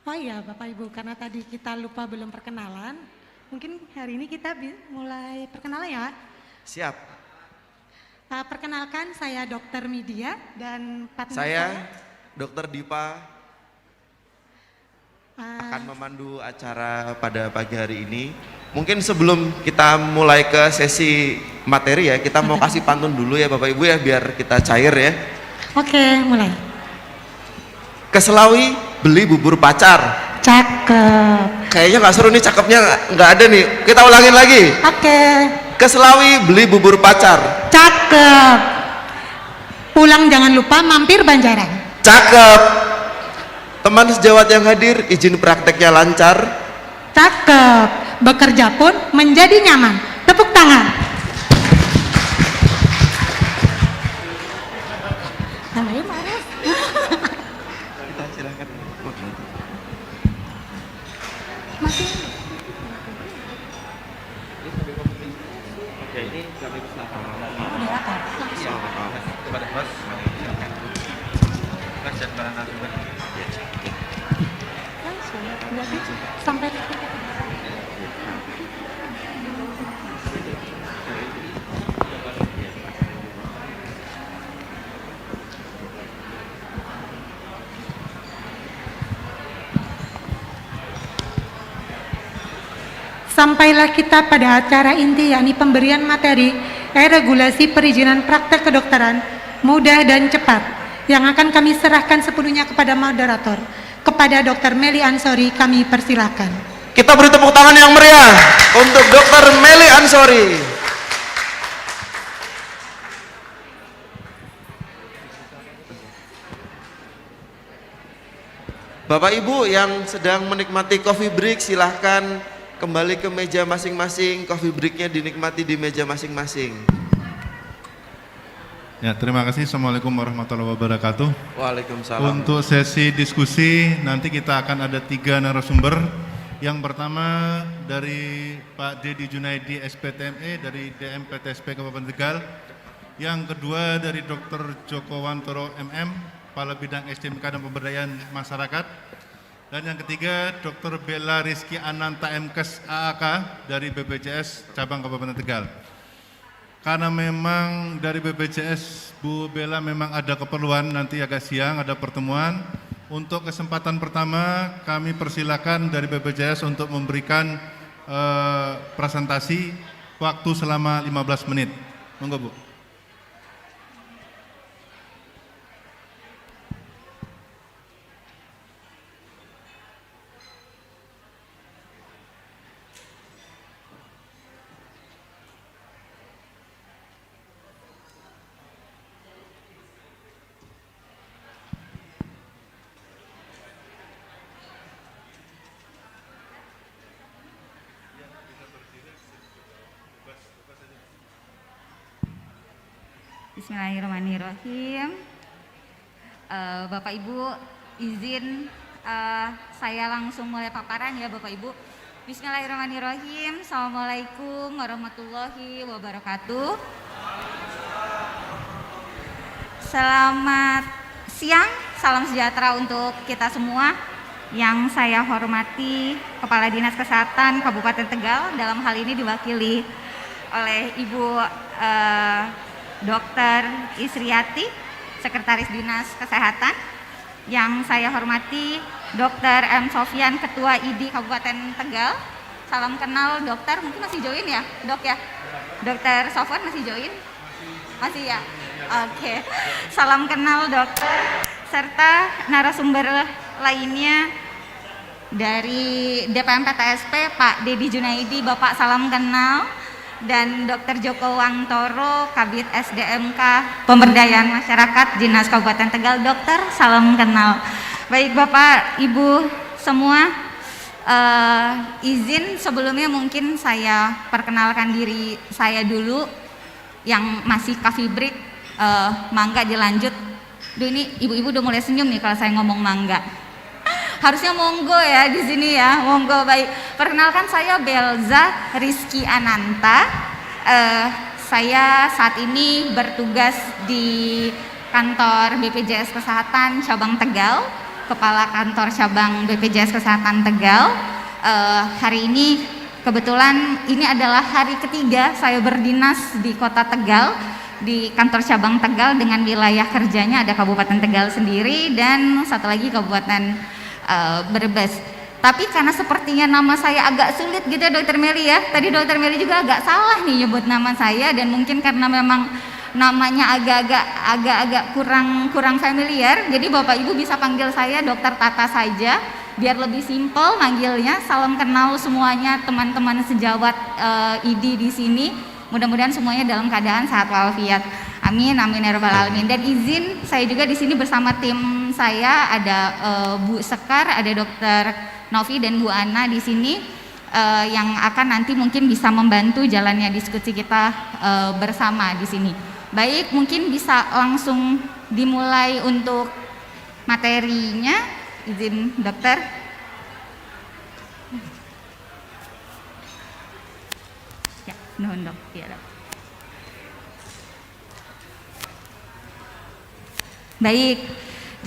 Oh iya Bapak Ibu, karena tadi kita lupa belum perkenalan, mungkin hari ini kita mulai perkenalan ya. Siap. Perkenalkan saya Dr. Media dan partner Saya Dr. Dipa saya. akan memandu acara pada pagi hari ini. Mungkin sebelum kita mulai ke sesi materi ya, kita mau kasih pantun dulu ya Bapak Ibu ya, biar kita cair ya. Oke, mulai. Ke Selawi beli bubur pacar. Cakep. Kayaknya nggak seru nih, cakepnya nggak ada nih. Kita ulangin lagi. Oke. Ke Selawi beli bubur pacar. Cakep. Pulang jangan lupa mampir Banjaran. Cakep. Teman sejawat yang hadir, izin prakteknya lancar. Cakep. Bekerja pun menjadi nyaman. Tepuk tangan. Namanya Mares. Kita silakan. Masih. Oke, ini kami silakan. Udah apa? Iya, kepada host. Silakan. Mas dan para narasumber. Langsung. Berarti sampai sampailah kita pada acara inti, yakni pemberian materi regulasi perizinan praktek kedokteran mudah dan cepat yang akan kami serahkan sepenuhnya kepada moderator. Kepada Dr. Meli Ansori kami persilahkan. Kita beri tepuk tangan yang meriah untuk Dr. Meli Ansori. Bapak Ibu yang sedang menikmati coffee break, silahkan kembali ke meja masing-masing. Coffee breaknya dinikmati di meja masing-masing. Ya, terima kasih. Assalamualaikum warahmatullahi wabarakatuh. Waalaikumsalam. Untuk sesi diskusi nanti kita akan ada 3 narasumber. Yang pertama dari Pak Dedi Junaidi SPTME dari DMPTSP Kabupaten Tegal. Yang kedua dari Dr. Joko Wantoro MM, Kepala Bidang SDMK dan Pemberdayaan Masyarakat. Dan yang ketiga Dr. Bella Rizky Ananta MKes AAK dari BPJS Cabang Kabupaten Tegal. Karena memang dari BPJS Bu Bella memang ada keperluan, nanti agak siang ada pertemuan. Untuk kesempatan pertama kami persilakan dari BPJS untuk memberikan presentasi waktu selama 15 menit. Monggo Bu. Bismillahirrahmanirrahim. Bapak Ibu izin saya langsung mulai paparan ya Bapak Ibu. Bismillahirrahmanirrahim. Assalamualaikum warahmatullahi wabarakatuh. Selamat siang, salam sejahtera untuk kita semua. Yang saya hormati Kepala Dinas Kesehatan Kabupaten Tegal, dalam hal ini diwakili oleh Ibu Dr. Isriati, Sekretaris Dinas Kesehatan. Yang saya hormati Dr. M. Sofyan, Ketua ID Kabupaten Tegal. Salam kenal dokter, mungkin masih join ya dok ya? Dr. Sofwan masih join? Masih ya? Oke. Salam kenal dokter, serta narasumber lainnya dari DPMPTSP Pak Dedi Junaidi, Bapak salam kenal. Dan Dr. Joko Wantoro, Kabid SDMK Pemberdayaan Masyarakat Dinas Kabupaten Tegal. Dokter, salam kenal. Baik Bapak, Ibu semua, izin sebelumnya mungkin saya perkenalkan diri saya dulu yang masih coffee break. Mangga dilanjut. Duh, ini ibu-ibu udah mulai senyum nih kalau saya ngomong mangga. Harusnya monggo ya di sini ya, monggo. Baik, perkenalkan saya Belza Rizky Ananta. Saya saat ini bertugas di kantor BPJS Kesehatan Cabang Tegal Kepala Kantor Cabang BPJS Kesehatan Tegal. Hari ini kebetulan ini adalah hari ketiga saya berdinas di Kota Tegal, di kantor cabang Tegal dengan wilayah kerjanya ada Kabupaten Tegal sendiri dan satu lagi Kabupaten Brebes. Tapi karena sepertinya nama saya agak sulit gitu ya Dokter Meli ya. Tadi Dokter Meli juga agak salah nih nyebut nama saya dan mungkin karena memang namanya agak-agak kurang familiar. Jadi Bapak Ibu bisa panggil saya Dokter Tata saja biar lebih simpel manggilnya. Salam kenal semuanya teman-teman sejawat ID di sini. Mudah-mudahan semuanya dalam keadaan sehat walafiat. Amin, amin ya rabbal alamin. Dan izin saya juga di sini bersama tim saya ada Bu Sekar, ada Dokter Novi dan Bu Ana di sini yang akan nanti mungkin bisa membantu jalannya diskusi kita bersama di sini. Baik, mungkin bisa langsung dimulai untuk materinya. Izin dokter. Ya, nuhun dok. Ya, dok. Baik.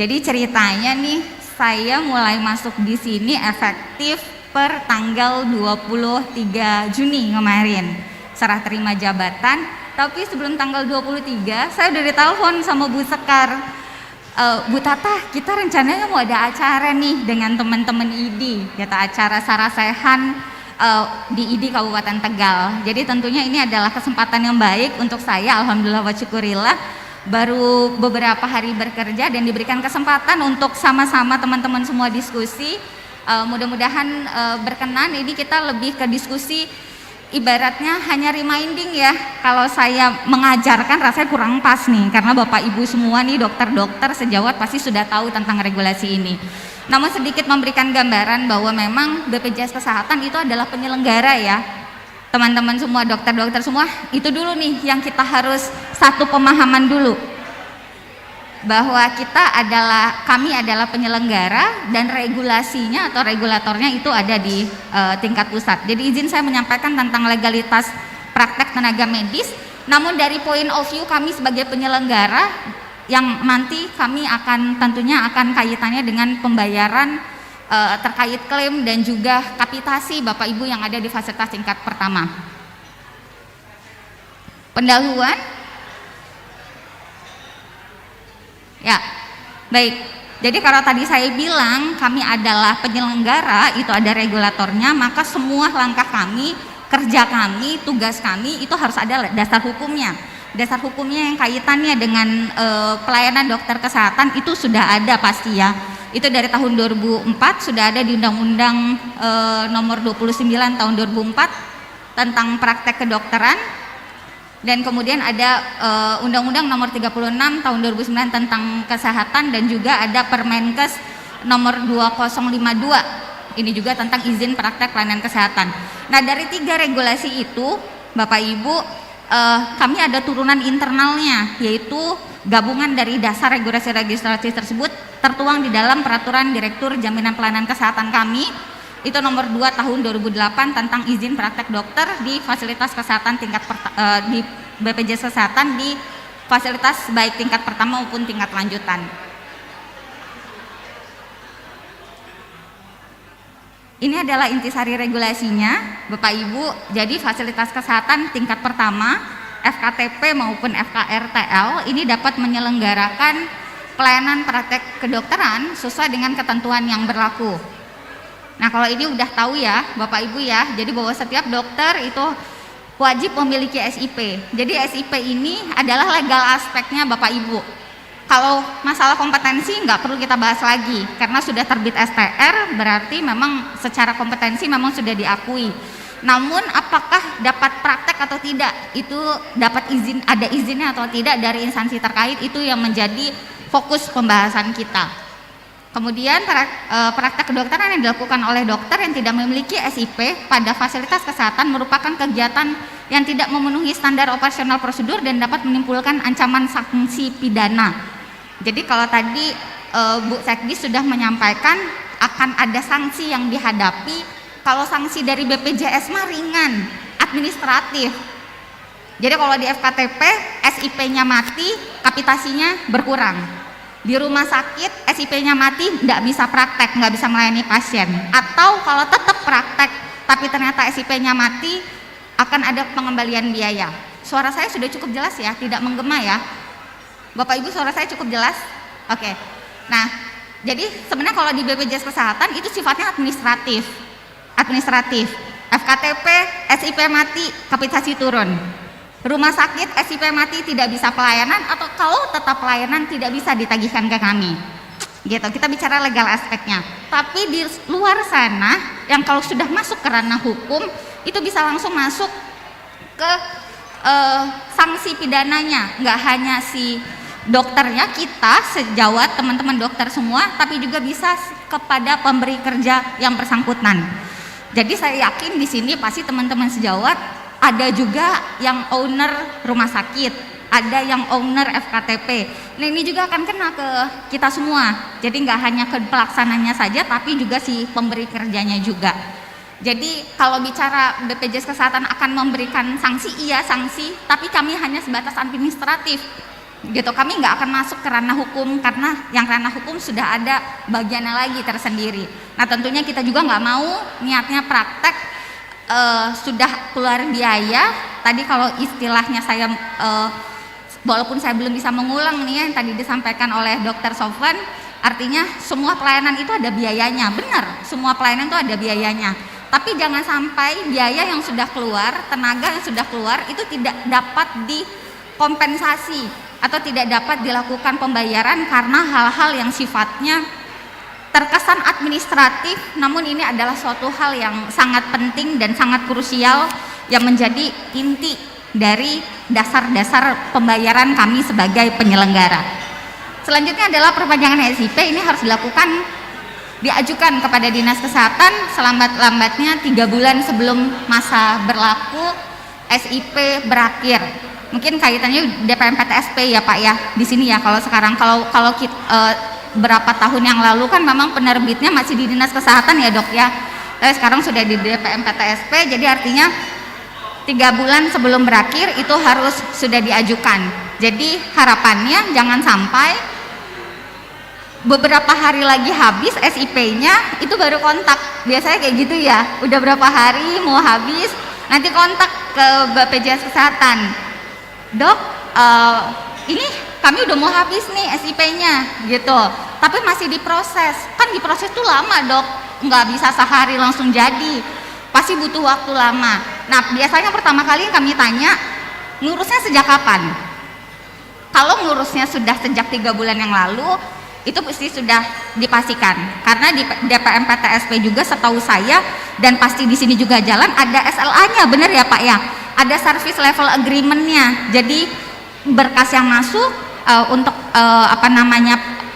Jadi ceritanya nih, saya mulai masuk di sini efektif per tanggal 23 Juni kemarin. Serah terima jabatan, tapi sebelum tanggal 23 saya udah ditelepon sama Bu Sekar. Bu Tata, kita rencananya mau ada acara nih dengan teman-teman ID, kata acara Sarasehan di ID Kabupaten Tegal. Jadi tentunya ini adalah kesempatan yang baik untuk saya, alhamdulillah wa syukurillah, baru beberapa hari bekerja dan diberikan kesempatan untuk sama-sama teman-teman semua diskusi. Mudah-mudahan berkenan. Ini kita lebih ke diskusi ibaratnya hanya reminding ya. Kalau saya mengajarkan rasanya kurang pas nih, karena Bapak Ibu semua nih dokter-dokter sejawat pasti sudah tahu tentang regulasi ini. Namun sedikit memberikan gambaran bahwa memang BPJS Kesehatan itu adalah penyelenggara ya. Teman-teman semua, dokter-dokter semua, itu dulu nih yang kita harus satu pemahaman dulu. Bahwa kami adalah penyelenggara dan regulasinya atau regulatornya itu ada di tingkat pusat. Jadi izin saya menyampaikan tentang legalitas praktek tenaga medis, namun dari point of view kami sebagai penyelenggara yang nanti kami tentunya akan kaitannya dengan pembayaran terkait klaim dan juga kapitasi Bapak Ibu yang ada di fasilitas tingkat pertama. Pendahuluan. Ya, baik. Jadi kalau tadi saya bilang kami adalah penyelenggara, itu ada regulatornya, maka semua langkah kami, kerja kami, tugas kami itu harus ada dasar hukumnya. Dasar hukumnya yang kaitannya dengan pelayanan dokter kesehatan itu sudah ada pasti ya. Itu dari tahun 2004 sudah ada di Undang-Undang nomor 29 tahun 2004 tentang praktek kedokteran. Dan kemudian ada Undang-Undang nomor 36 tahun 2009 tentang kesehatan dan juga ada Permenkes nomor 2052 ini juga tentang izin praktek pelayanan kesehatan. Nah dari 3 regulasi itu Bapak Ibu kami ada turunan internalnya, yaitu gabungan dari dasar regulasi-regulasi tersebut tertuang di dalam Peraturan Direktur Jaminan Pelayanan Kesehatan kami itu nomor 2 tahun 2008 tentang izin praktek dokter di fasilitas kesehatan di BPJS Kesehatan di fasilitas baik tingkat pertama maupun tingkat lanjutan. Ini adalah intisari regulasinya Bapak Ibu. Jadi fasilitas kesehatan tingkat pertama FKTP maupun FKRTL ini dapat menyelenggarakan pelayanan praktek kedokteran sesuai dengan ketentuan yang berlaku. Nah kalau ini udah tahu ya Bapak Ibu ya, jadi bahwa setiap dokter itu wajib memiliki SIP. Jadi SIP ini adalah legal aspeknya Bapak Ibu. Kalau masalah kompetensi nggak perlu kita bahas lagi, karena sudah terbit STR berarti memang secara kompetensi memang sudah diakui. Namun apakah dapat praktek atau tidak, itu dapat izin, ada izinnya atau tidak dari instansi terkait, itu yang menjadi fokus pembahasan kita. Kemudian praktek kedokteran yang dilakukan oleh dokter yang tidak memiliki SIP pada fasilitas kesehatan merupakan kegiatan yang tidak memenuhi standar operasional prosedur dan dapat menimbulkan ancaman sanksi pidana. Jadi kalau tadi Bu Sekdi sudah menyampaikan akan ada sanksi yang dihadapi, kalau sanksi dari BPJS mah ringan, administratif. Jadi kalau di FKTP SIP-nya mati, kapitasinya berkurang. di rumah sakit SIP-nya mati, nggak bisa praktek, nggak bisa melayani pasien. Atau kalau tetap praktek tapi ternyata SIP-nya mati, akan ada pengembalian biaya. Suara saya sudah cukup jelas ya, tidak menggema ya Bapak Ibu, suara saya cukup jelas? Oke. Nah, jadi sebenarnya kalau di BPJS Kesehatan itu sifatnya administratif. FKTP, SIP mati, kapitasi turun. Rumah sakit SIP mati tidak bisa pelayanan, atau kalau tetap pelayanan tidak bisa ditagihkan ke kami. Gitu, kita bicara legal aspeknya. Tapi di luar sana yang kalau sudah masuk ke ranah hukum itu bisa langsung masuk ke sanksi pidananya. Nggak hanya si dokternya, kita sejawat teman-teman dokter semua, tapi juga bisa kepada pemberi kerja yang bersangkutan. Jadi saya yakin di sini pasti teman-teman sejawat ada juga yang owner rumah sakit, ada yang owner FKTP. Nah, ini juga akan kena ke kita semua. Jadi nggak hanya ke pelaksananya saja, tapi juga si pemberi kerjanya juga. Jadi kalau bicara BPJS Kesehatan akan memberikan sanksi, iya sanksi, tapi kami hanya sebatas administratif. Gitu, kami nggak akan masuk ke ranah hukum, karena yang ranah hukum sudah ada bagiannya lagi tersendiri. Nah, tentunya kita juga nggak mau niatnya praktek sudah keluar biaya. Tadi kalau istilahnya saya walaupun saya belum bisa mengulang nih yang tadi disampaikan oleh Dr. Sofwan, artinya semua pelayanan itu ada biayanya. Benar, semua pelayanan itu ada biayanya. Tapi jangan sampai biaya yang sudah keluar, tenaga yang sudah keluar itu tidak dapat dikompensasi atau tidak dapat dilakukan pembayaran karena hal-hal yang sifatnya terkesan administratif, namun ini adalah suatu hal yang sangat penting dan sangat krusial yang menjadi inti dari dasar-dasar pembayaran kami sebagai penyelenggara. Selanjutnya adalah perpanjangan SIP. Ini harus diajukan kepada Dinas Kesehatan selambat-lambatnya 3 bulan sebelum masa berlaku SIP berakhir. Mungkin kaitannya DPM PTSP ya Pak ya di sini ya. Kalau sekarang kalau berapa tahun yang lalu kan memang penerbitnya masih di Dinas Kesehatan ya Dok ya. Sekarang sudah di DPM PTSP, jadi artinya 3 bulan sebelum berakhir itu harus sudah diajukan. Jadi harapannya jangan sampai beberapa hari lagi habis SIP-nya itu baru kontak. Biasanya kayak gitu ya, udah berapa hari mau habis nanti kontak ke BPJS Kesehatan, Dok ini kami udah mau habis nih SIP-nya gitu, tapi masih diproses. Kan diproses tuh lama Dok, nggak bisa sehari langsung jadi, pasti butuh waktu lama. Nah, biasanya pertama kali kami tanya, ngurusnya sejak kapan? Kalau ngurusnya sudah sejak 3 bulan yang lalu, itu pasti sudah dipastikan. Karena di DPM PTSP juga setahu saya, dan pasti di sini juga jalan, ada SLA-nya, bener ya Pak ya? Ada service level agreement-nya. Jadi berkas yang masuk untuk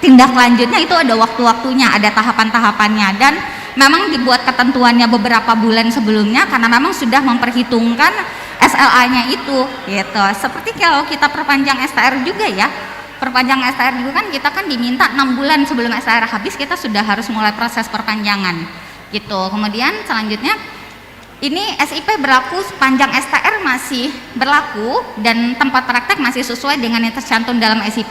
tindak lanjutnya itu ada waktu-waktunya, ada tahapan-tahapannya, dan memang dibuat ketentuannya beberapa bulan sebelumnya karena memang sudah memperhitungkan SLA-nya itu gitu. Seperti kalau kita perpanjang STR juga ya, perpanjang STR juga kan kita kan diminta 6 bulan sebelum STR habis kita sudah harus mulai proses perpanjangan gitu. Kemudian selanjutnya ini SIP berlaku sepanjang STR masih berlaku dan tempat praktek masih sesuai dengan yang tercantum dalam SIP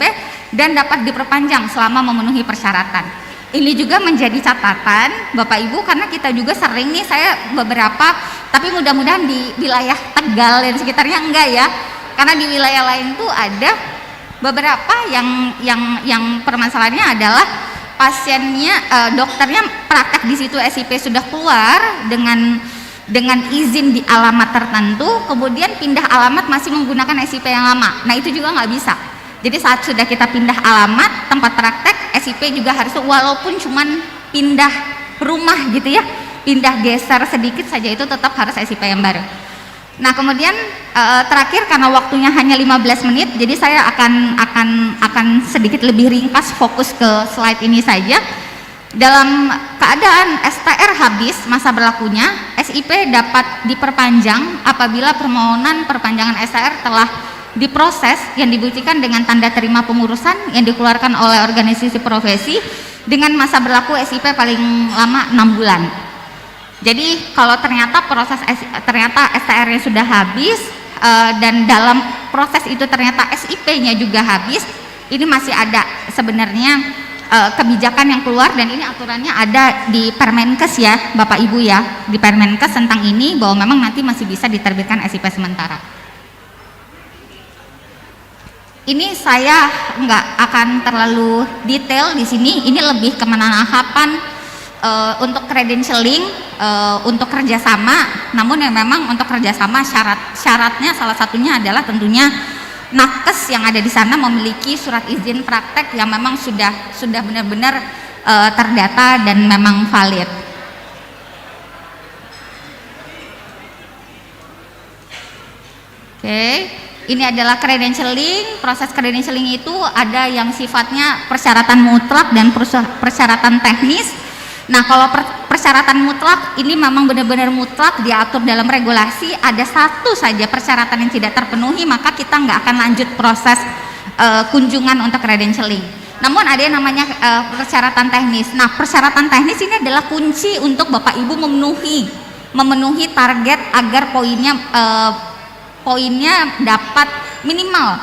dan dapat diperpanjang selama memenuhi persyaratan. Ini juga menjadi catatan Bapak Ibu, karena kita juga sering nih, saya beberapa, tapi mudah-mudahan di wilayah Tegal dan sekitarnya enggak ya, karena di wilayah lain tuh ada beberapa yang permasalahannya adalah pasiennya, dokternya praktek di situ SIP sudah keluar dengan izin di alamat tertentu, kemudian pindah alamat masih menggunakan SIP yang lama. Nah itu juga nggak bisa. Jadi saat sudah kita pindah alamat tempat praktek, SIP juga harus, walaupun cuman pindah rumah gitu ya, pindah geser sedikit saja, itu tetap harus SIP yang baru. Nah kemudian terakhir, karena waktunya hanya 15 menit, jadi saya akan sedikit lebih ringkas, fokus ke slide ini saja. Dalam keadaan STR habis masa berlakunya, SIP dapat diperpanjang apabila permohonan perpanjangan STR telah diproses yang dibuktikan dengan tanda terima pengurusan yang dikeluarkan oleh organisasi profesi dengan masa berlaku SIP paling lama 6 bulan. Jadi kalau ternyata STR-nya sudah habis dan dalam proses itu ternyata SIP-nya juga habis, ini masih ada sebenarnya kebijakan yang keluar, dan ini aturannya ada di Permenkes ya Bapak Ibu ya, di Permenkes tentang ini, bahwa memang nanti masih bisa diterbitkan SIP sementara. Ini saya nggak akan terlalu detail di sini, ini lebih ke penahapan untuk credentialing, untuk kerjasama. Namun yang memang untuk kerjasama syaratnya salah satunya adalah tentunya nakes yang ada di sana memiliki surat izin praktek yang memang sudah benar-benar terdata dan memang valid. Oke, ini adalah credentialing. Proses credentialing itu ada yang sifatnya persyaratan mutlak dan persyaratan teknis. Nah, kalau persyaratan mutlak ini memang benar-benar mutlak diatur dalam regulasi. Ada satu saja persyaratan yang tidak terpenuhi, maka kita nggak akan lanjut proses kunjungan untuk credentialing. Namun ada yang namanya persyaratan teknis. Nah, persyaratan teknis ini adalah kunci untuk Bapak Ibu memenuhi target agar poinnya dapat minimal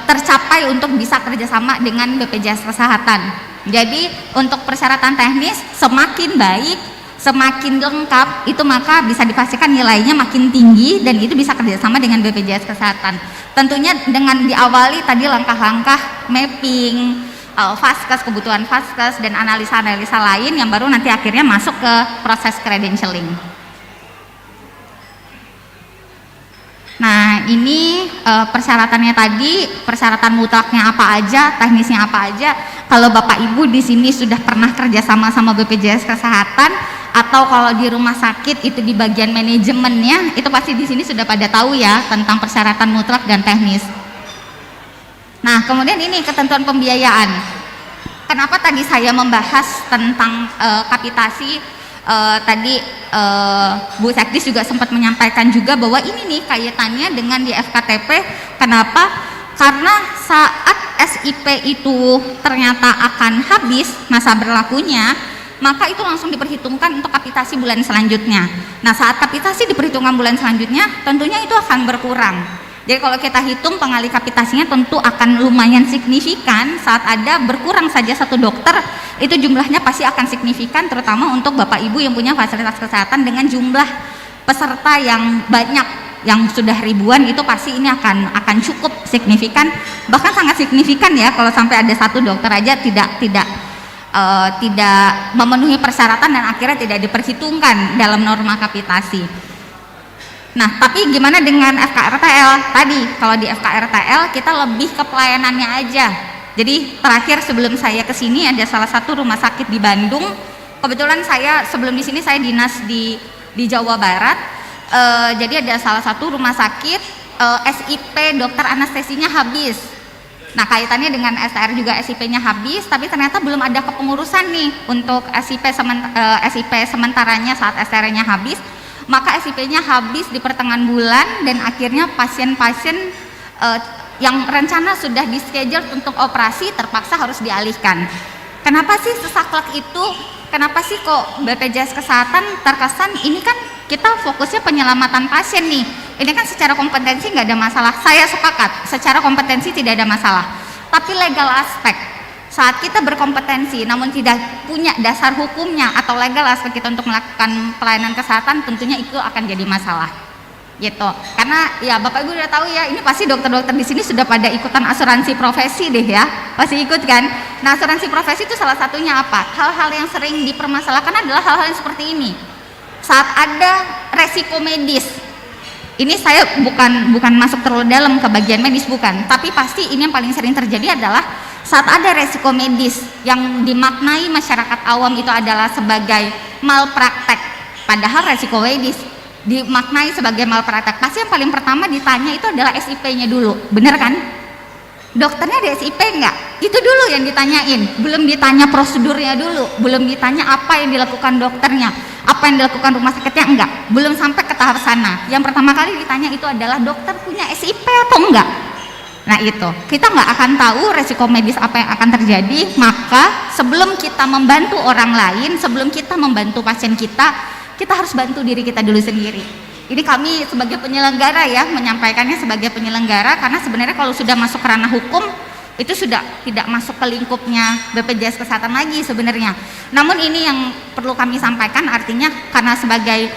tercapai untuk bisa kerjasama dengan BPJS Kesehatan. Jadi untuk persyaratan teknis semakin baik, semakin lengkap, itu maka bisa dipastikan nilainya makin tinggi dan itu bisa kerjasama dengan BPJS Kesehatan. Tentunya dengan diawali tadi langkah-langkah mapping, vaskes, kebutuhan vaskes, dan analisa-analisa lain yang baru nanti akhirnya masuk ke proses credentialing. Nah, ini persyaratannya tadi, persyaratan mutlaknya apa aja, teknisnya apa aja. Kalau Bapak Ibu di sini sudah pernah kerjasama sama BPJS Kesehatan, atau kalau di rumah sakit itu di bagian manajemennya, itu pasti di sini sudah pada tahu ya tentang persyaratan mutlak dan teknis. Nah, kemudian ini ketentuan pembiayaan. Kenapa tadi saya membahas tentang kapitasi? Tadi Bu Sekdis juga sempat menyampaikan juga bahwa ini nih kaitannya dengan di FKTP. Kenapa? Karena saat SIP itu ternyata akan habis masa berlakunya, maka itu langsung diperhitungkan untuk kapitasi bulan selanjutnya. Nah, saat kapitasi diperhitungkan bulan selanjutnya, tentunya itu akan berkurang. Jadi kalau kita hitung pengalih kapitasinya tentu akan lumayan signifikan. Saat ada berkurang saja satu dokter, itu jumlahnya pasti akan signifikan, terutama untuk Bapak Ibu yang punya fasilitas kesehatan dengan jumlah peserta yang banyak, yang sudah ribuan, itu pasti ini akan cukup signifikan, bahkan sangat signifikan ya kalau sampai ada satu dokter aja tidak memenuhi persyaratan dan akhirnya tidak diperhitungkan dalam norma kapitasi. Nah, tapi gimana dengan FKRTL tadi? Kalau di FKRTL kita lebih ke pelayanannya aja. Jadi terakhir sebelum saya ke sini ada salah satu rumah sakit di Bandung. Kebetulan saya sebelum di sini saya dinas di Jawa Barat. Jadi ada salah satu rumah sakit SIP dokter anestesinya habis. Nah, kaitannya dengan STR juga SIP-nya habis, tapi ternyata belum ada kepengurusan nih untuk SIP sementaranya saat STR-nya habis. Maka SIP-nya habis di pertengahan bulan dan akhirnya pasien-pasien yang rencana sudah di-schedule untuk operasi terpaksa harus dialihkan. Kenapa sih sesaklek itu? Kenapa sih kok BPJS Kesehatan terkesan ini kan kita fokusnya penyelamatan pasien nih. Ini kan secara kompetensi nggak ada masalah. Saya sepakat, secara kompetensi tidak ada masalah. Tapi legal aspek, saat kita berkompetensi namun tidak punya dasar hukumnya atau legal aspek kita untuk melakukan pelayanan kesehatan, tentunya itu akan jadi masalah gitu. Karena ya Bapak Ibu udah tahu ya, ini pasti dokter-dokter di sini sudah pada ikutan asuransi profesi deh ya, pasti ikut kan. Nah, asuransi profesi itu salah satunya apa? Hal-hal yang sering dipermasalahkan adalah hal-hal yang seperti ini. Saat ada resiko medis, ini saya bukan masuk terlalu dalam ke bagian medis, bukan, tapi pasti ini yang paling sering terjadi adalah saat ada resiko medis yang dimaknai masyarakat awam itu adalah sebagai malpraktek, padahal resiko medis dimaknai sebagai malpraktek, pasti yang paling pertama ditanya itu adalah SIP-nya dulu, bener kan? Dokternya ada SIP enggak? Itu dulu yang ditanyain, belum ditanya prosedurnya dulu, belum ditanya apa yang dilakukan dokternya, apa yang dilakukan rumah sakitnya, enggak, belum sampai ke tahap sana. Yang pertama kali ditanya itu adalah dokter punya SIP atau enggak. Nah, itu kita nggak akan tahu resiko medis apa yang akan terjadi. Maka sebelum kita membantu orang lain, sebelum kita membantu pasien kita harus bantu diri kita dulu sendiri. Ini kami sebagai penyelenggara ya, menyampaikannya sebagai penyelenggara, karena sebenarnya kalau sudah masuk ke ranah hukum itu sudah tidak masuk ke lingkupnya BPJS Kesehatan lagi sebenarnya. Namun ini yang perlu kami sampaikan, artinya karena sebagai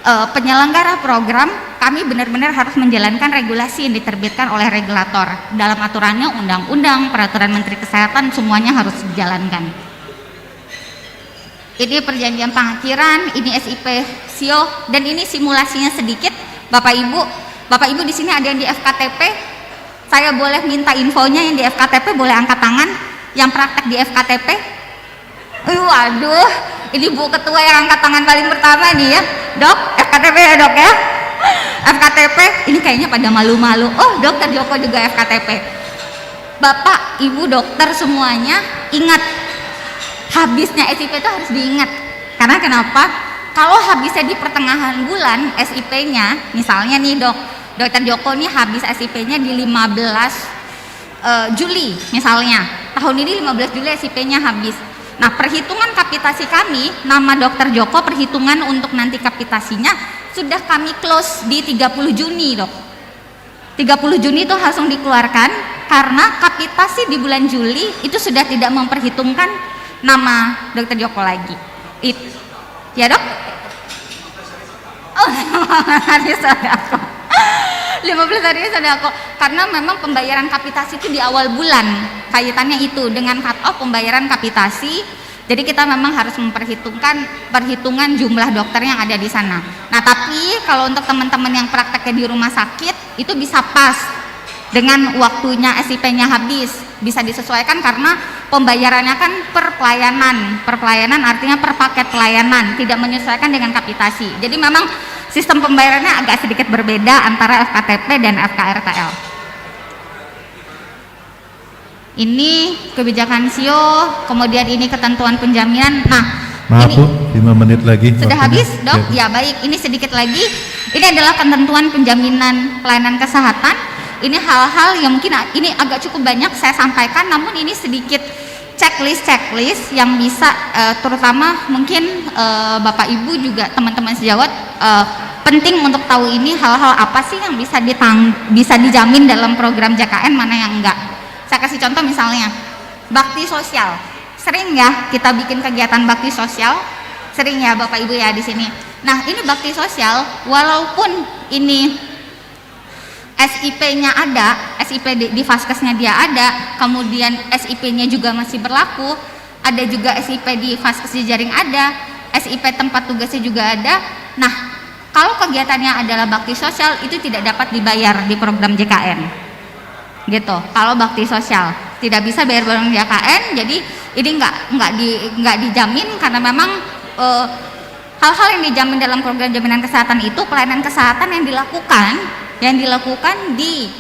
penyelenggara program, kami benar-benar harus menjalankan regulasi yang diterbitkan oleh regulator. Dalam aturannya, undang-undang, peraturan Menteri Kesehatan, semuanya harus dijalankan. Ini perjanjian pengakhiran, ini SIP SIO, dan ini simulasinya sedikit. Bapak Ibu di sini ada yang di FKTP. Saya boleh minta infonya yang di FKTP, boleh angkat tangan. Yang praktek di FKTP. Waduh, ini Bu Ketua yang angkat tangan paling pertama nih ya. Dok, FKTP ya dok ya. FKTP, ini kayaknya pada malu-malu. Oh, Dokter Joko juga FKTP. Bapak, Ibu dokter semuanya ingat, habisnya SIP itu harus diingat. Karena kenapa? Kalau habisnya di pertengahan bulan SIP-nya, misalnya nih Dokter Joko nih habis SIP-nya di 15 Juli misalnya. Tahun ini 15 Juli SIP-nya habis. Nah, perhitungan kapitasi kami, nama Dokter Joko, perhitungan untuk nanti kapitasinya sudah kami close di 30 Juni, Dok. 30 Juni itu langsung dikeluarkan karena kapitasi di bulan Juli itu sudah tidak memperhitungkan nama Dokter Joko lagi. Ya dok? Oh, 15 hari sodako. Karena memang pembayaran kapitasi itu di awal bulan, kaitannya itu dengan cut off pembayaran kapitasi. Jadi kita memang harus memperhitungkan perhitungan jumlah dokter yang ada di sana. Nah, tapi kalau untuk teman-teman yang prakteknya di rumah sakit itu bisa pas dengan waktunya SIP-nya habis, bisa disesuaikan karena pembayarannya kan per pelayanan artinya per paket pelayanan, tidak menyesuaikan dengan kapitasi. Jadi memang sistem pembayarannya agak sedikit berbeda antara FKTP dan FKRTL. Ini kebijakan SIO, kemudian ini ketentuan penjaminan. Nah, maaf ini Bu, 5 menit lagi. sudah waktunya. habis dok? Ya baik, ini sedikit lagi. Ini adalah ketentuan penjaminan pelayanan kesehatan. Ini hal-hal yang mungkin ini agak cukup banyak saya sampaikan, namun ini sedikit checklist yang bisa terutama mungkin Bapak Ibu juga teman-teman sejawat penting untuk tahu ini hal-hal apa sih yang bisa dijamin dalam program JKN, mana yang enggak. Saya kasih contoh misalnya bakti sosial. Sering ya kita bikin kegiatan bakti sosial, sering ya Bapak Ibu ya di sini. Nah, ini bakti sosial walaupun ini SIP-nya ada, SIP di Vaskesnya dia ada, kemudian SIP-nya juga masih berlaku, ada juga SIP di Vaskes Jejaring ada, SIP tempat tugasnya juga ada. Nah, kalau kegiatannya adalah bakti sosial itu tidak dapat dibayar di program JKN. Gitu. Kalau bakti sosial tidak bisa bayar bareng JKN, jadi ini nggak dijamin karena memang hal-hal yang dijamin dalam program jaminan kesehatan itu pelayanan kesehatan yang dilakukan di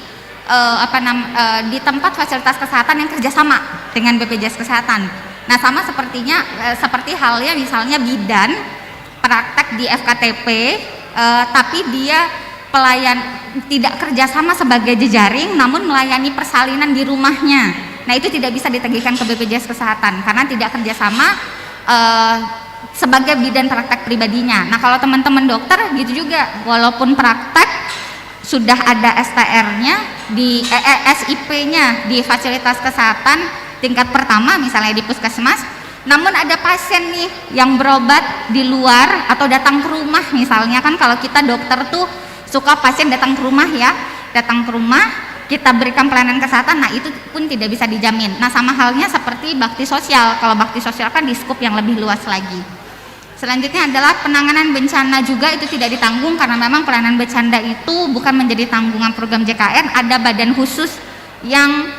di tempat fasilitas kesehatan yang kerjasama dengan BPJS Kesehatan. Nah, sama seperti halnya misalnya bidan praktek di FKTP, tapi dia tidak kerjasama sebagai jejaring, namun melayani persalinan di rumahnya. Nah, itu tidak bisa ditagihkan ke BPJS Kesehatan karena tidak kerjasama sebagai bidan praktek pribadinya. Nah, kalau teman-teman dokter gitu juga, walaupun praktek sudah ada STR-nya di SIP-nya di fasilitas kesehatan tingkat pertama misalnya di puskesmas, namun ada pasien nih yang berobat di luar atau datang ke rumah misalnya, kan kalau kita dokter tuh suka pasien datang ke rumah ya, kita berikan pelayanan kesehatan, nah itu pun tidak bisa dijamin. Nah, sama halnya seperti bakti sosial. Kalau bakti sosial kan di skup yang lebih luas lagi. Selanjutnya adalah penanganan bencana juga itu tidak ditanggung karena memang pelayanan bencana itu bukan menjadi tanggungan program JKN, ada badan khusus yang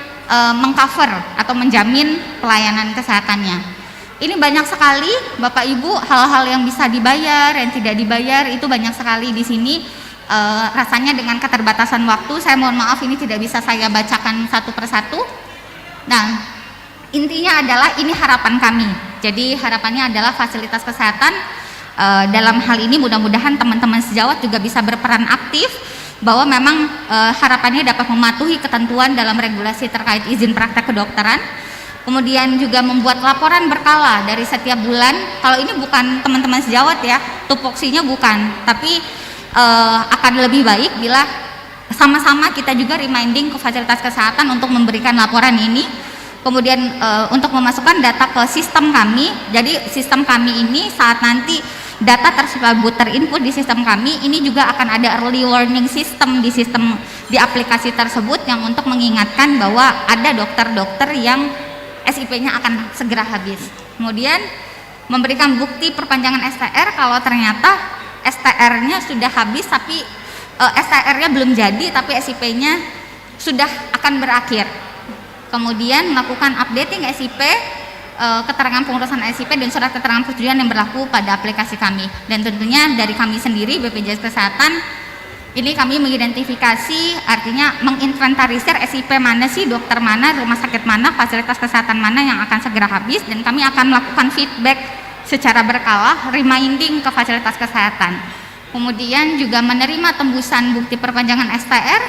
mengcover atau menjamin pelayanan kesehatannya. Ini banyak sekali Bapak Ibu hal-hal yang bisa dibayar, yang tidak dibayar itu banyak sekali di sini. Rasanya dengan keterbatasan waktu saya mohon maaf ini tidak bisa saya bacakan satu persatu. Nah, intinya adalah ini harapan kami. Jadi harapannya adalah fasilitas kesehatan dalam hal ini mudah-mudahan teman-teman sejawat juga bisa berperan aktif bahwa memang harapannya dapat mematuhi ketentuan dalam regulasi terkait izin praktek kedokteran. Kemudian juga membuat laporan berkala dari setiap bulan. Kalau ini bukan teman-teman sejawat ya, tupoksinya bukan, tapi akan lebih baik bila sama-sama kita juga reminding ke fasilitas kesehatan untuk memberikan laporan ini, kemudian untuk memasukkan data ke sistem kami. Jadi sistem kami ini saat nanti data tersebut terinput di sistem kami, ini juga akan ada early warning system di aplikasi tersebut yang untuk mengingatkan bahwa ada dokter-dokter yang SIP-nya akan segera habis. Kemudian memberikan bukti perpanjangan STR kalau ternyata STR-nya sudah habis tapi STR-nya belum jadi tapi SIP-nya sudah akan berakhir. Kemudian melakukan updating SIP, keterangan pengurusan SIP dan surat keterangan persetujuan yang berlaku pada aplikasi kami. Dan tentunya dari kami sendiri BPJS Kesehatan ini kami mengidentifikasi, artinya menginventarisir SIP mana sih, dokter mana, rumah sakit mana, fasilitas kesehatan mana yang akan segera habis, dan kami akan melakukan feedback secara berkala, reminding ke fasilitas kesehatan. Kemudian juga menerima tembusan bukti perpanjangan STR,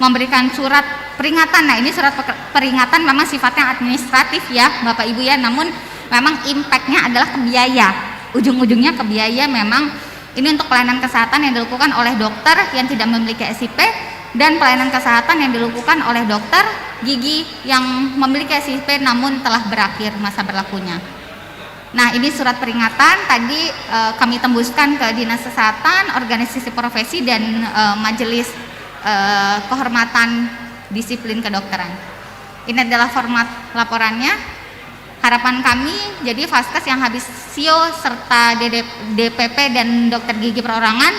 memberikan surat peringatan. Nah, ini surat peringatan memang sifatnya administratif ya Bapak Ibu ya, namun memang impactnya adalah ke biaya, ujung-ujungnya ke biaya. Memang ini untuk pelayanan kesehatan yang dilakukan oleh dokter yang tidak memiliki SIP dan pelayanan kesehatan yang dilakukan oleh dokter gigi yang memiliki SIP namun telah berakhir masa berlakunya. Nah, ini surat peringatan tadi kami tembuskan ke Dinas Kesehatan, organisasi profesi dan majelis kehormatan disiplin kedokteran. Ini adalah format laporannya. Harapan kami, jadi Vaskes yang habis SIO serta DPP dan dokter gigi perorangan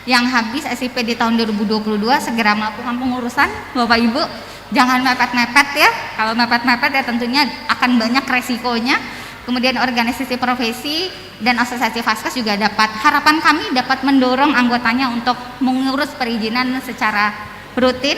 yang habis SIP di tahun 2022 segera melakukan pengurusan, Bapak Ibu. Jangan mepet-mepet ya, kalau mepet-mepet ya tentunya akan banyak resikonya. Kemudian organisasi profesi dan asosiasi Vaskes juga harapan kami dapat mendorong anggotanya untuk mengurus perizinan secara rutin.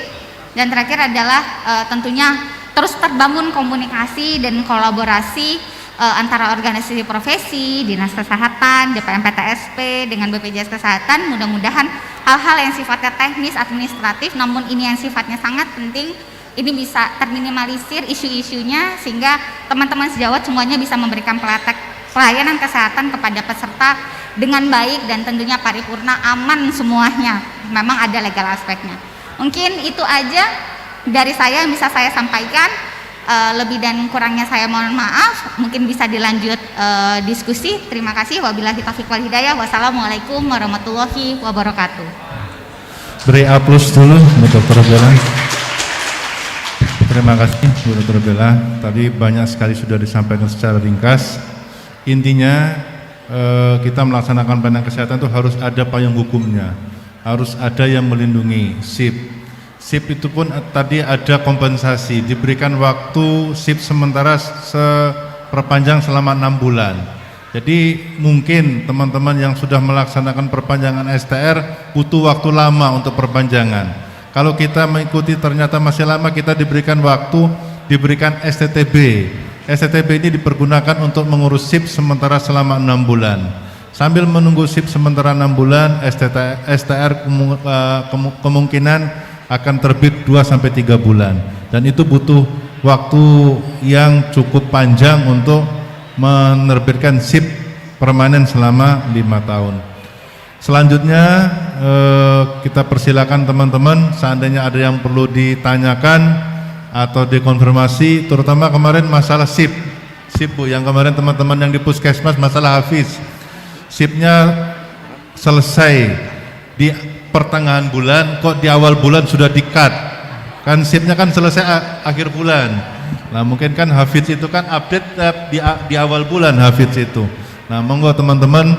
Dan terakhir adalah tentunya terus terbangun komunikasi dan kolaborasi antara organisasi profesi, Dinas Kesehatan, DPM PTSP dengan BPJS Kesehatan. Mudah-mudahan hal-hal yang sifatnya teknis administratif namun ini yang sifatnya sangat penting ini bisa terminimalisir isu-isunya sehingga teman-teman sejawat semuanya bisa memberikan pelayanan kesehatan kepada peserta dengan baik dan tentunya paripurna, aman semuanya. Memang ada legal aspeknya. Mungkin itu aja dari saya yang bisa saya sampaikan, lebih dan kurangnya saya mohon maaf. Mungkin bisa dilanjut diskusi. Terima kasih. Wabillahi taufiq wal hidayah. Wassalamualaikum warahmatullahi wabarakatuh. Beri aplaus dulu Bu Dr. Bella. Terima kasih Bu Dr. Bella. Tadi banyak sekali sudah disampaikan secara ringkas. Intinya kita melaksanakan pelayanan kesehatan itu harus ada payung hukumnya, harus ada yang melindungi. SIP itu pun tadi ada kompensasi, diberikan waktu SIP sementara perpanjang selama 6 bulan. Jadi mungkin teman-teman yang sudah melaksanakan perpanjangan STR butuh waktu lama untuk perpanjangan. Kalau kita mengikuti ternyata masih lama, kita diberikan waktu, diberikan STTB. STTB ini dipergunakan untuk mengurus SIP sementara selama 6 bulan. Sambil menunggu SIP sementara 6 bulan, STR kemungkinan akan terbit 2-3 bulan dan itu butuh waktu yang cukup panjang untuk menerbitkan SIP permanen selama 5 tahun. Selanjutnya kita persilakan teman-teman seandainya ada yang perlu ditanyakan atau dikonfirmasi, terutama kemarin masalah SIP Bu, yang kemarin teman-teman yang di puskesmas masalah Hafiz, SIP-nya selesai di pertengahan bulan, kok di awal bulan sudah di-cut? Kan SIP-nya kan selesai akhir bulan. Nah, mungkin kan Hafiz itu kan update di awal bulan Hafiz itu. Nah, monggo teman-teman,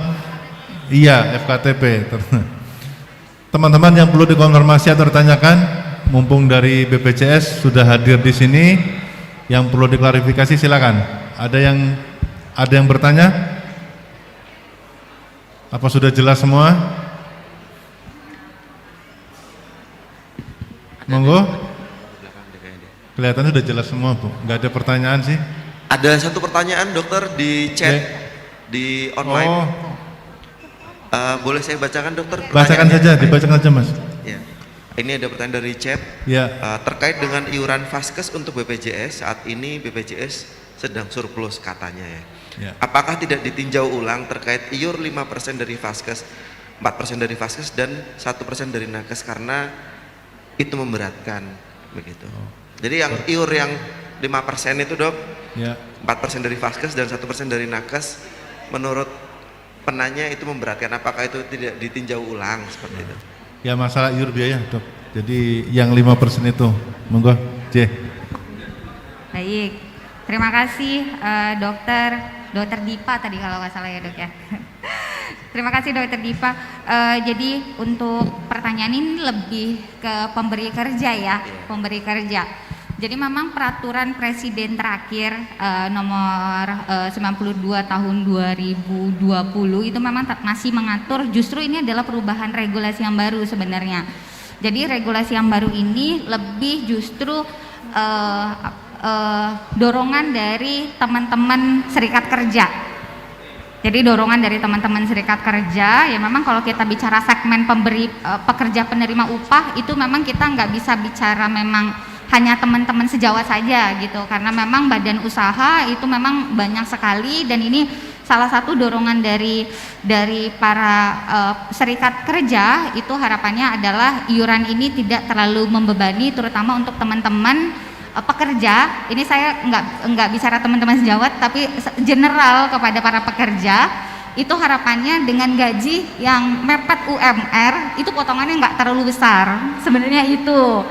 iya FKTP. Teman-teman yang perlu dikonfirmasi atau ditanyakan, mumpung dari BPJS sudah hadir di sini, yang perlu diklarifikasi silakan. Ada yang bertanya? Apa sudah jelas semua? Monggo. Kelihatannya sudah jelas semua Bu, nggak ada pertanyaan sih. Ada satu pertanyaan dokter di chat di online. Boleh saya bacakan dokter? Bacakan saja, dibacakan saja Mas. Ya. Ini ada pertanyaan dari chat. Ya. Terkait dengan iuran Vaskes untuk BPJS, saat ini BPJS sedang surplus katanya ya. Ya. Apakah tidak ditinjau ulang terkait iur 5% dari Vaskes 4% dari vaskes dan 1% dari nakes karena itu memberatkan begitu. Jadi yang iur yang 5% itu dok, Ya. 4% dari vaskes dan 1% dari nakes, menurut penanya itu memberatkan. Apakah itu tidak ditinjau ulang seperti itu? Ya masalah iur biaya dok. Jadi yang 5% itu, monggo J. Baik, terima kasih Dokter Dipa tadi kalau nggak salah ya dok ya. Terima kasih Dokter Dipa. Jadi untuk pertanyaan ini lebih ke pemberi kerja ya, pemberi kerja. Jadi memang peraturan presiden terakhir nomor 92 tahun 2020 itu memang masih mengatur, justru ini adalah perubahan regulasi yang baru sebenarnya. Jadi regulasi yang baru ini lebih justru dorongan dari teman-teman serikat kerja. Jadi dorongan dari teman-teman serikat kerja ya memang kalau kita bicara segmen pemberi pekerja penerima upah itu memang kita nggak bisa bicara memang hanya teman-teman sejawat saja gitu, karena memang badan usaha itu memang banyak sekali dan ini salah satu dorongan dari para serikat kerja itu harapannya adalah iuran ini tidak terlalu membebani terutama untuk teman-teman pekerja. Ini saya nggak bicara teman-teman sejawat tapi general kepada para pekerja itu harapannya dengan gaji yang mepet UMR itu potongannya nggak terlalu besar sebenarnya itu.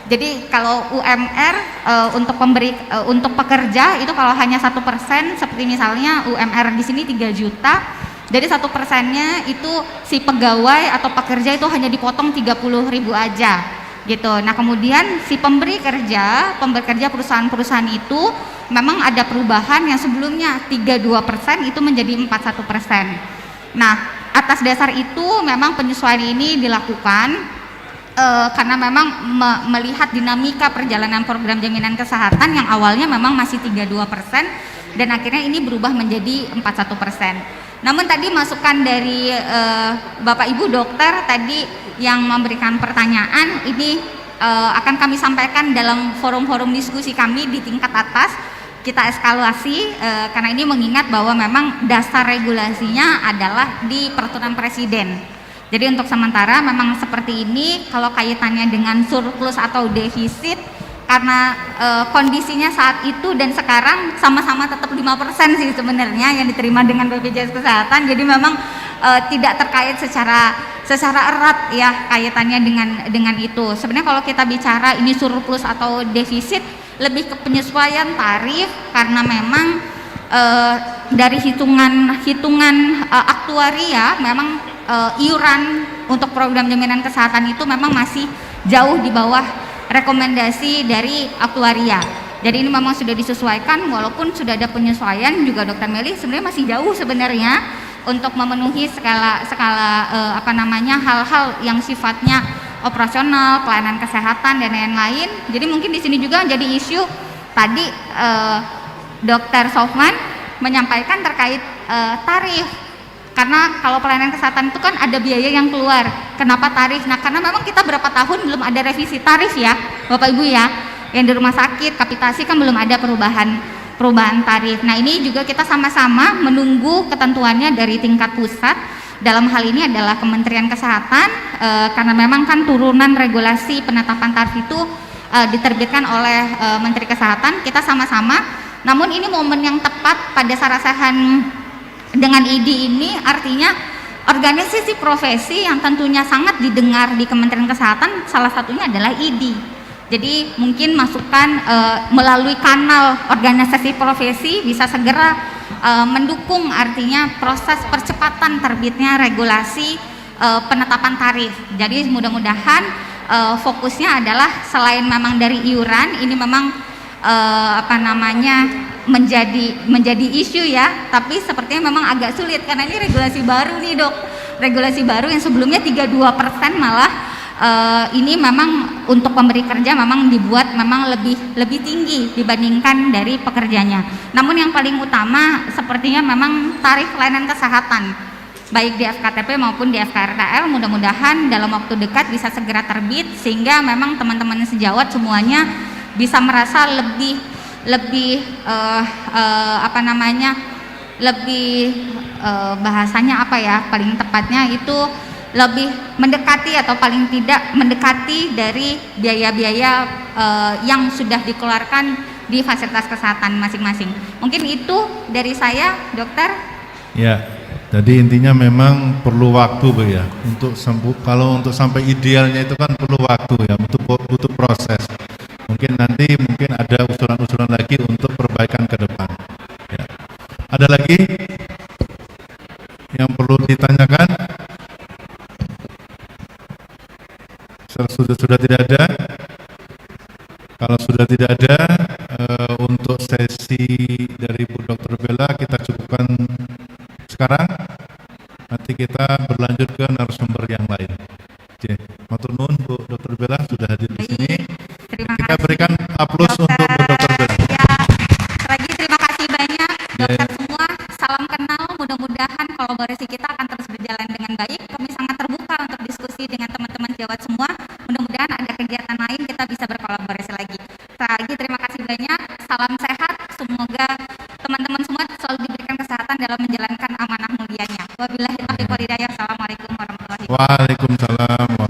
Jadi kalau UMR untuk pekerja itu kalau hanya 1% seperti misalnya UMR di sini 3 juta, jadi 1%-nya itu si pegawai atau pekerja itu hanya dipotong 30.000 aja gitu. Nah kemudian si pemberi kerja perusahaan-perusahaan itu memang ada perubahan yang sebelumnya 32% itu menjadi 41%. Nah atas dasar itu memang penyesuaian ini dilakukan karena memang melihat dinamika perjalanan program jaminan kesehatan yang awalnya memang masih 32% dan akhirnya ini berubah menjadi 41%. Namun tadi masukan dari Bapak Ibu dokter tadi yang memberikan pertanyaan ini akan kami sampaikan dalam forum-forum diskusi kami di tingkat atas, kita eskaluasi karena ini mengingat bahwa memang dasar regulasinya adalah di peraturan presiden. Jadi untuk sementara memang seperti ini. Kalau kaitannya dengan surplus atau defisit karena kondisinya saat itu dan sekarang sama-sama tetap 5% sih sebenarnya yang diterima dengan BPJS Kesehatan. Jadi memang tidak terkait secara erat ya kaitannya dengan itu. Sebenarnya kalau kita bicara ini surplus atau defisit lebih ke penyesuaian tarif karena memang dari hitungan aktuaria memang iuran untuk program jaminan kesehatan itu memang masih jauh di bawah rekomendasi dari aktuaria. Jadi ini memang sudah disesuaikan walaupun sudah ada penyesuaian juga Dokter Meli sebenarnya masih jauh sebenarnya untuk memenuhi skala hal-hal yang sifatnya operasional, pelayanan kesehatan dan lain-lain. Jadi mungkin di sini juga jadi isu tadi Dokter Sofman menyampaikan terkait tarif. Karena kalau pelayanan kesehatan itu kan ada biaya yang keluar. Kenapa tarif? Nah karena memang kita berapa tahun belum ada revisi tarif ya Bapak Ibu ya. Yang di rumah sakit, kapitasi kan belum ada perubahan tarif. Nah ini juga kita sama-sama menunggu ketentuannya dari tingkat pusat. Dalam hal ini adalah Kementerian Kesehatan karena memang kan turunan regulasi penetapan tarif itu diterbitkan oleh Menteri Kesehatan. Kita sama-sama. Namun ini momen yang tepat pada sarasehan dengan IDI ini artinya organisasi profesi yang tentunya sangat didengar di Kementerian Kesehatan salah satunya adalah IDI. Jadi mungkin masukan melalui kanal organisasi profesi bisa segera mendukung artinya proses percepatan terbitnya regulasi penetapan tarif. Jadi mudah-mudahan fokusnya adalah selain memang dari iuran ini memang menjadi isu ya, tapi sepertinya memang agak sulit karena ini regulasi baru nih dok, regulasi baru yang sebelumnya 32% malah ini memang untuk pemberi kerja memang dibuat memang lebih tinggi dibandingkan dari pekerjanya. Namun yang paling utama sepertinya memang tarif layanan kesehatan baik di FKTP maupun di FKRTL mudah-mudahan dalam waktu dekat bisa segera terbit sehingga memang teman-teman sejawat semuanya bisa merasa lebih bahasanya apa ya paling tepatnya itu lebih mendekati atau paling tidak mendekati dari biaya-biaya yang sudah dikeluarkan di fasilitas kesehatan masing-masing. Mungkin itu dari saya, dokter. Ya, jadi intinya memang perlu waktu Bu ya, untuk kalau untuk sampai idealnya itu kan perlu waktu ya, butuh proses. Mungkin nanti ada usulan-usulan lagi untuk perbaikan ke depan. Ya. Ada lagi yang perlu ditanyakan? Sudah tidak ada. Kalau sudah tidak ada, untuk sesi dari Bu Dr. Bella kita cukupkan sekarang. Nanti kita berlanjut ke narasumber yang lain. Oke, matur nuwun Bu Dr. Bella sudah hadir di sini. Terima Kita kasih. berikan aplaus untuk Bu Dr. Bella. Ya, lagi terima kasih banyak dokter semua. Salam kenal. Mudah-mudahan kolaborasi kita akan terus berjalan dengan baik. Kami sangat terbuka untuk diskusi dengan teman-teman sejawat semua. Mudah-mudahan ada kegiatan lain kita bisa berkolaborasi lagi. Lagi terima kasih banyak. Salam sehat. Semoga teman-teman semua selalu diberikan kesehatan dalam menjalankan amanah mulianya. Wabillahi taufiq wal hidayah. Assalamualaikum warahmatullahi wabarakatuh. Waalaikumsalam.